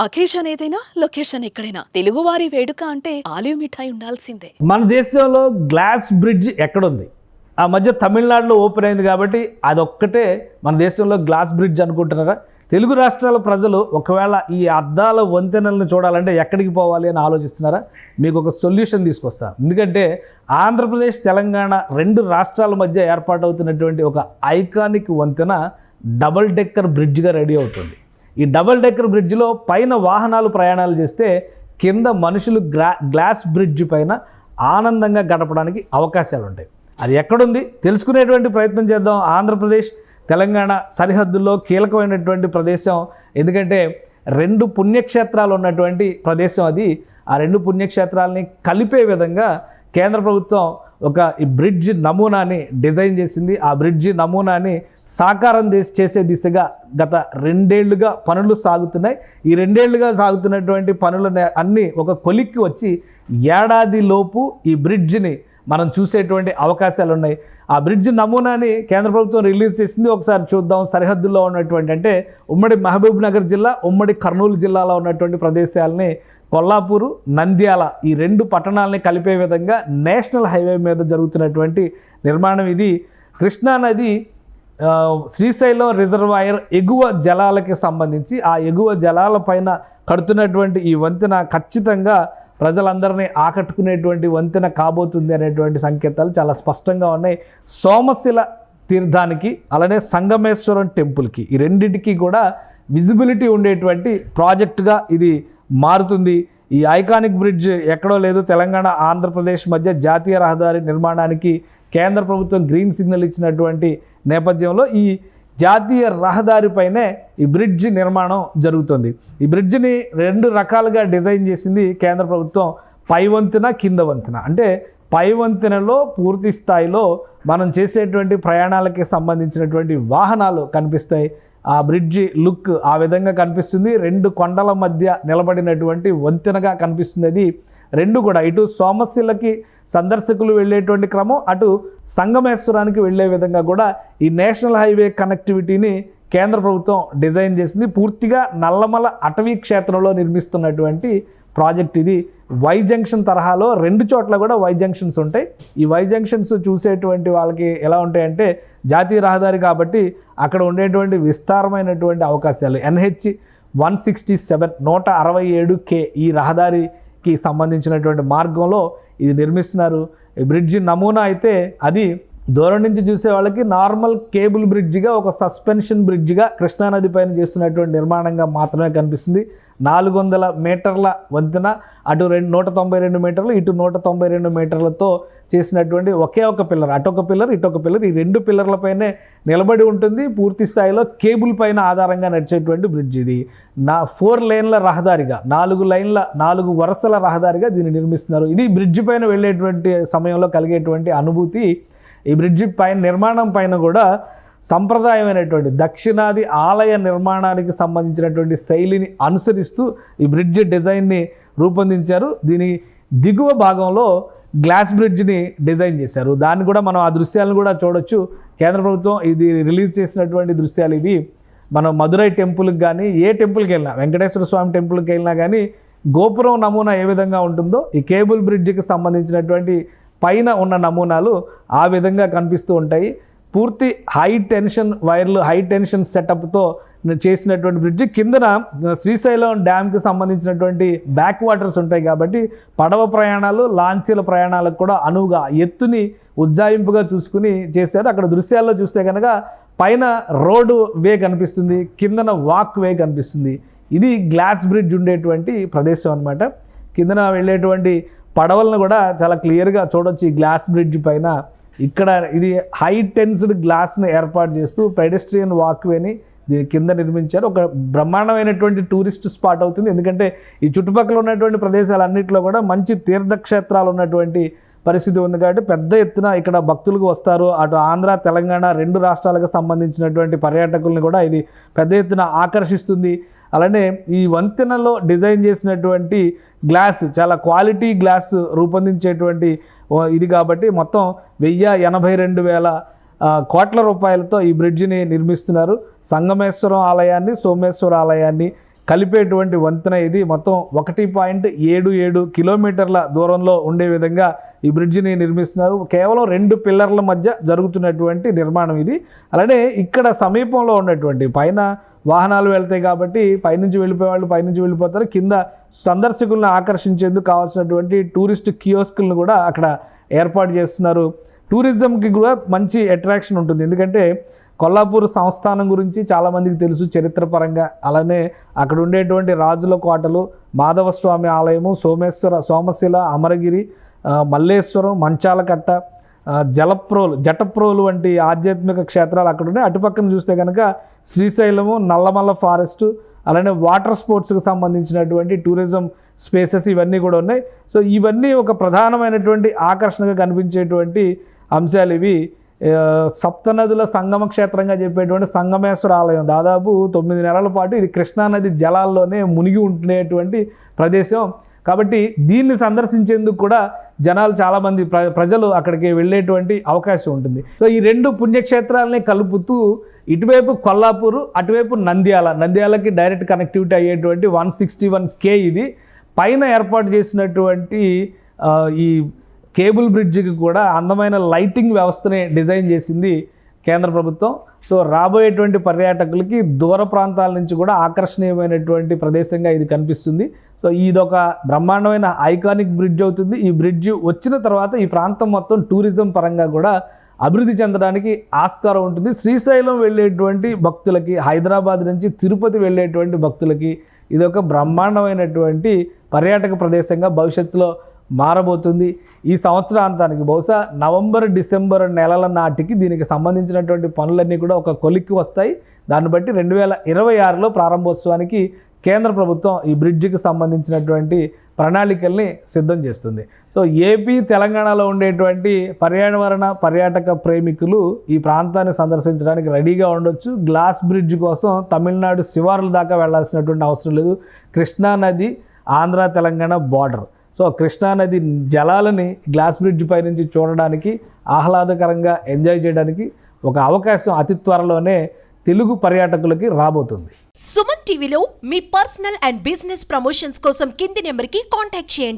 Occasion ఏదైనా location ఎక్కడైనా తెలుగువారి వేడుక అంటే ఆలివ్ మిఠాయి ఉండాల్సిందే. మన దేశంలో గ్లాస్ బ్రిడ్జ్ ఎక్కడుంది? ఆ మధ్య తమిళనాడులో ఓపెన్ అయింది కాబట్టి అదొక్కటే మన దేశంలో గ్లాస్ బ్రిడ్జ్ అనుకుంటున్నారా? తెలుగు రాష్ట్రాల ప్రజలు ఒకవేళ ఈ అద్దాల వంతెనలను చూడాలంటే ఎక్కడికి పోవాలి అని ఆలోచిస్తున్నారా? మీకు ఒక సొల్యూషన్ తీసుకొస్తా. ఎందుకంటే ఆంధ్రప్రదేశ్ తెలంగాణ రెండు రాష్ట్రాల మధ్య ఏర్పాటవుతున్నటువంటి ఒక ఐకానిక్ వంతెన డబుల్ డెక్కర్ బ్రిడ్జ్గా రెడీ అవుతుంది. ఈ డబుల్ డెక్కర్ బ్రిడ్జ్లో పైన వాహనాలు ప్రయాణాలు చేస్తే కింద మనుషులు గ్లాస్ బ్రిడ్జ్ పైన ఆనందంగా గడపడానికి అవకాశాలు ఉంటాయి. అది ఎక్కడుంది తెలుసుకునేటువంటి ప్రయత్నం చేద్దాం. ఆంధ్రప్రదేశ్ తెలంగాణ సరిహద్దుల్లో కీలకమైనటువంటి ప్రదేశం. ఎందుకంటే రెండు పుణ్యక్షేత్రాలు ఉన్నటువంటి ప్రదేశం అది. ఆ రెండు పుణ్యక్షేత్రాలని కలిపే విధంగా కేంద్ర ప్రభుత్వం ఒక ఈ బ్రిడ్జ్ నమూనాని డిజైన్ చేసింది. ఆ బ్రిడ్జ్ నమూనాని సాకారం చేసే దిశగా గత 2 ఏళ్లుగా పనులు సాగుతున్నాయి. ఈ 2 ఏళ్లుగా సాగుతున్నటువంటి పనులు అన్నీ ఒక కొలిక్కి వచ్చి ఏడాదిలోపు ఈ బ్రిడ్జ్ని మనం చూసేటువంటి అవకాశాలు ఉన్నాయి. ఆ బ్రిడ్జ్ నమూనాని కేంద్ర ప్రభుత్వం రిలీజ్ చేసింది. ఒకసారి చూద్దాం. సరిహద్దుల్లో ఉన్నటువంటి అంటే ఉమ్మడి మహబూబ్ నగర్ జిల్లా, ఉమ్మడి కర్నూలు జిల్లాలో ఉన్నటువంటి ప్రదేశాలని కొల్లాపూరు, నంద్యాల ఈ 2 పట్టణాలని కలిపే విధంగా నేషనల్ హైవే మీద జరుగుతున్నటువంటి నిర్మాణం ఇది. కృష్ణానది శ్రీశైలం రిజర్వాయర్ ఎగువ జలాలకి సంబంధించి ఆ ఎగువ జలాల పైన కడుతున్నటువంటి ఈ వంతెన ఖచ్చితంగా ప్రజలందరినీ ఆకట్టుకునేటువంటి వంతెన కాబోతుంది అనేటువంటి సంకేతాలు చాలా స్పష్టంగా ఉన్నాయి. సోమశిల తీర్థానికి అలానే సంగమేశ్వరం టెంపుల్కి ఈ రెండింటికి కూడా విజిబిలిటీ ఉండేటువంటి ప్రాజెక్టుగా ఇది మారుతుంది. ఈ ఐకానిక్ బ్రిడ్జ్ ఎక్కడో లేదు, తెలంగాణ ఆంధ్రప్రదేశ్ మధ్య జాతీయ రహదారి నిర్మాణానికి కేంద్ర ప్రభుత్వం గ్రీన్ సిగ్నల్ ఇచ్చినటువంటి నేపథ్యంలో ఈ జాతీయ రహదారిపైనే ఈ బ్రిడ్జ్ నిర్మాణం జరుగుతుంది. ఈ బ్రిడ్జిని 2 రకాలుగా డిజైన్ చేసింది కేంద్ర ప్రభుత్వం. పై వంతెన, కింద వంతెన. అంటే పై వంతెనలో పూర్తి స్థాయిలో మనం చేసేటువంటి ప్రయాణాలకి సంబంధించినటువంటి వాహనాలు కనిపిస్తాయి. ఆ బ్రిడ్జి లుక్ ఆ విధంగా కనిపిస్తుంది. 2 కొండల మధ్య నిలబడినటువంటి వంతెనగా కనిపిస్తుంది. అది 2 కూడా ఇటు సోమశిలకి సందర్శకులు వెళ్ళేటువంటి క్రమం, అటు సంగమేశ్వరానికి వెళ్ళే విధంగా కూడా ఈ నేషనల్ హైవే కనెక్టివిటీని కేంద్ర ప్రభుత్వం డిజైన్ చేసింది. పూర్తిగా నల్లమల అటవీ క్షేత్రంలో నిర్మిస్తున్నటువంటి ప్రాజెక్ట్ ఇది. వై జంక్షన్ తరహాలో 2 చోట్ల కూడా వై జంక్షన్స్ ఉంటాయి. ఈ వై జంక్షన్స్ చూసేటువంటి వాళ్ళకి ఎలా ఉంటాయంటే జాతీయ రహదారి కాబట్టి అక్కడ ఉండేటువంటి విస్తారమైనటువంటి అవకాశాలు. NH 167 167K ఈ రహదారికి సంబంధించినటువంటి మార్గంలో ఇది నిర్మిస్తున్నారు. ఈ బ్రిడ్జి నమూనా అయితే అది దూరం నుంచి చూసే వాళ్ళకి నార్మల్ కేబుల్ బ్రిడ్జిగా, ఒక సస్పెన్షన్ బ్రిడ్జిగా కృష్ణానది పైన చేస్తున్నటువంటి నిర్మాణంగా మాత్రమే కనిపిస్తుంది. 400 మీటర్ల వంతెన, అటు 192 మీటర్లు, ఇటు 192 మీటర్లతో చేసినటువంటి ఒకే ఒక పిల్లర్, అటొక పిల్లర్ ఇటొక పిల్లర్, ఈ 2 పిల్లర్లపైనే నిలబడి ఉంటుంది. పూర్తి స్థాయిలో కేబుల్ పైన ఆధారంగా నడిచేటువంటి బ్రిడ్జ్ ఇది. 4 లేన్ల రహదారిగా, 4 వరుసల రహదారిగా దీన్ని నిర్మిస్తున్నారు. ఇది బ్రిడ్జ్ పైన వెళ్ళేటువంటి సమయంలో కలిగేటువంటి అనుభూతి. ఈ బ్రిడ్జి పైన నిర్మాణం పైన కూడా సంప్రదాయమైనటువంటి దక్షిణాది ఆలయ నిర్మాణానికి సంబంధించినటువంటి శైలిని అనుసరిస్తూ ఈ బ్రిడ్జ్ డిజైన్ని రూపొందించారు. దీని దిగువ భాగంలో గ్లాస్ బ్రిడ్జ్ని డిజైన్ చేశారు. దాన్ని కూడా మనం ఆ దృశ్యాలను కూడా చూడొచ్చు. కేంద్ర ప్రభుత్వం ఇది రిలీజ్ చేసినటువంటి దృశ్యాలు ఇవి. మనం మదురై టెంపుల్కి కానీ ఏ టెంపుల్కి వెళ్ళినా, వెంకటేశ్వర స్వామి టెంపుల్కి వెళ్ళినా కానీ గోపురం నమూనా ఏ విధంగా ఉంటుందో ఈ కేబుల్ బ్రిడ్జికి సంబంధించినటువంటి పైన ఉన్న నమూనాలు ఆ విధంగా కనిపిస్తూ ఉంటాయి. పూర్తి హై టెన్షన్ వైర్లు, హై టెన్షన్ సెటప్తో చేసినటువంటి బ్రిడ్జ్. కిందన శ్రీశైలం డ్యామ్కి సంబంధించినటువంటి బ్యాక్ వాటర్స్ ఉంటాయి కాబట్టి పడవ ప్రయాణాలు, లాంచీల ప్రయాణాలకు కూడా అనువుగా ఎత్తుని ఉజ్జాయింపుగా చూసుకుని చేశారు. అక్కడ దృశ్యాల్లో చూస్తే కనుక పైన రోడ్డు వే కనిపిస్తుంది, కిందన వాక్ వే కనిపిస్తుంది. ఇది గ్లాస్ బ్రిడ్జ్ ఉండేటువంటి ప్రదేశం అనమాట. కిందన వెళ్ళేటువంటి పడవలను కూడా చాలా క్లియర్గా చూడొచ్చు. ఈ గ్లాస్ బ్రిడ్జ్ పైన ఇక్కడ ఇది హై టెన్స్డ్ గ్లాస్ని ఏర్పాటు చేస్తూ పెడెస్ట్రియన్ వాక్వేని దీని కింద నిర్మించారు. ఒక బ్రహ్మాండమైనటువంటి టూరిస్ట్ స్పాట్ అవుతుంది. ఎందుకంటే ఈ చుట్టుపక్కల ఉన్నటువంటి ప్రదేశాలన్నింటిలో కూడా మంచి తీర్థక్షేత్రాలు ఉన్నటువంటి పరిస్థితి ఉంది కాబట్టి పెద్ద ఎత్తున ఇక్కడ భక్తులకు వస్తారు. అటు ఆంధ్ర, తెలంగాణ 2 రాష్ట్రాలకు సంబంధించినటువంటి పర్యాటకుల్ని కూడా ఇది పెద్ద ఎత్తున ఆకర్షిస్తుంది. అలానే ఈ వంతెనలో డిజైన్ చేసినటువంటి గ్లాస్ చాలా క్వాలిటీ గ్లాస్ రూపొందించేటువంటి ఇది కాబట్టి మొత్తం 1,82,000 కోట్ల రూపాయలతో ఈ బ్రిడ్జిని నిర్మిస్తున్నారు. సంగమేశ్వరం ఆలయాన్ని, సోమేశ్వర ఆలయాన్ని కలిపేటువంటి వంతెన ఇది. మొత్తం 1.77 కిలోమీటర్ల దూరంలో ఉండే విధంగా ఈ బ్రిడ్జిని నిర్మిస్తున్నారు. కేవలం 2 పిల్లర్ల మధ్య జరుగుతున్నటువంటి నిర్మాణం ఇది. అలానే ఇక్కడ సమీపంలో ఉన్నటువంటి పైన వాహనాలు వెళ్తాయి కాబట్టి పైనుంచి వెళ్ళిపోయే వాళ్ళు పైనుంచి వెళ్ళిపోతారు. కింద సందర్శకులను ఆకర్షించేందుకు కావాల్సినటువంటి టూరిస్ట్ కియోస్కులను కూడా అక్కడ ఏర్పాటు చేస్తున్నారు. టూరిజంకి కూడా మంచి అట్రాక్షన్ ఉంటుంది. ఎందుకంటే కొల్లాపూర్ సంస్థానం గురించి చాలామందికి తెలుసు చరిత్రపరంగా. అలానే అక్కడ ఉండేటువంటి రాజుల కోటలు, మాధవస్వామి ఆలయము, సోమశిల, అమరగిరి, మల్లేశ్వరం, మంచాలకట్ట, జటప్రోలు వంటి ఆధ్యాత్మిక క్షేత్రాలు అక్కడ ఉన్నాయి. అటుపక్కన చూస్తే కనుక శ్రీశైలము, నల్లమల్ల ఫారెస్టు, అలానే వాటర్ స్పోర్ట్స్కి సంబంధించినటువంటి టూరిజం స్పేసెస్ ఇవన్నీ కూడా ఉన్నాయి. సో ఇవన్నీ ఒక ప్రధానమైనటువంటి ఆకర్షణగా కనిపించేటువంటి అంశాలు ఇవి. సప్తనదుల సంగమ క్షేత్రంగా చెప్పేటువంటి సంగమేశ్వర ఆలయం దాదాపు 9 నెలల పాటు ఇది కృష్ణానది జలాల్లోనే మునిగి ఉండేటువంటి ప్రదేశం కాబట్టి దీన్ని సందర్శించేందుకు కూడా జనాలు చాలామంది ప్రజలు అక్కడికి వెళ్ళేటువంటి అవకాశం ఉంటుంది. సో ఈ 2 పుణ్యక్షేత్రాలని కలుపుతూ ఇటువైపు కొల్లాపూరు, అటువైపు నంద్యాలకి డైరెక్ట్ కనెక్టివిటీ అయ్యేటువంటి 161K ఇది. పైన ఏర్పాటు చేసినటువంటి ఈ కేబుల్ బ్రిడ్జికి కూడా అందమైన లైటింగ్ వ్యవస్థని డిజైన్ చేసింది కేంద్ర ప్రభుత్వం. సో రాబోయేటువంటి పర్యాటకులకి దూర ప్రాంతాల నుంచి కూడా ఆకర్షణీయమైనటువంటి ప్రదేశంగా ఇది కనిపిస్తుంది. సో ఇదొక బ్రహ్మాండమైన ఐకానిక్ బ్రిడ్జ్ అవుతుంది. ఈ బ్రిడ్జ్ వచ్చిన తర్వాత ఈ ప్రాంతం మొత్తం టూరిజం పరంగా కూడా అభివృద్ధి చెందడానికి ఆస్కారం ఉంటుంది. శ్రీశైలం వెళ్ళేటువంటి భక్తులకి, హైదరాబాద్ నుంచి తిరుపతి వెళ్ళేటువంటి భక్తులకి ఇదొక బ్రహ్మాండమైనటువంటి పర్యాటక ప్రదేశంగా భవిష్యత్తులో మారబోతుంది. ఈ సంవత్సరాంతానికి బహుశా నవంబర్, డిసెంబర్ నెలల నాటికి దీనికి సంబంధించినటువంటి పనులన్నీ కూడా ఒక కొలిక్కి వస్తాయి. దాన్ని బట్టి 2026లో ప్రారంభోత్సవానికి కేంద్ర ప్రభుత్వం ఈ బ్రిడ్జికి సంబంధించినటువంటి ప్రణాళికల్ని సిద్ధం చేస్తుంది. సో ఏపీ, తెలంగాణలో ఉండేటువంటి పర్యాటక ప్రేమికులు ఈ ప్రాంతాన్ని సందర్శించడానికి రెడీగా ఉండొచ్చు. గ్లాస్ బ్రిడ్జ్ కోసం తమిళనాడు శివారుల దాకా వెళ్లాల్సినటువంటి అవసరం లేదు. కృష్ణానది, ఆంధ్ర తెలంగాణ బార్డర్. సో కృష్ణానది జలాలని గ్లాస్ బ్రిడ్జ్ పై నుంచి చూడడానికి, ఆహ్లాదకరంగా ఎంజాయ్ చేయడానికి ఒక అవకాశం అతి త్వరలోనే తెలుగు పర్యాటకులకి రాబోతుంది. సుమన్ టీవీలో మీ పర్సనల్ అండ్ బిజినెస్ ప్రమోషన్స్ కోసం కింది నెంబర్కి కాంటాక్ట్ చేయండి.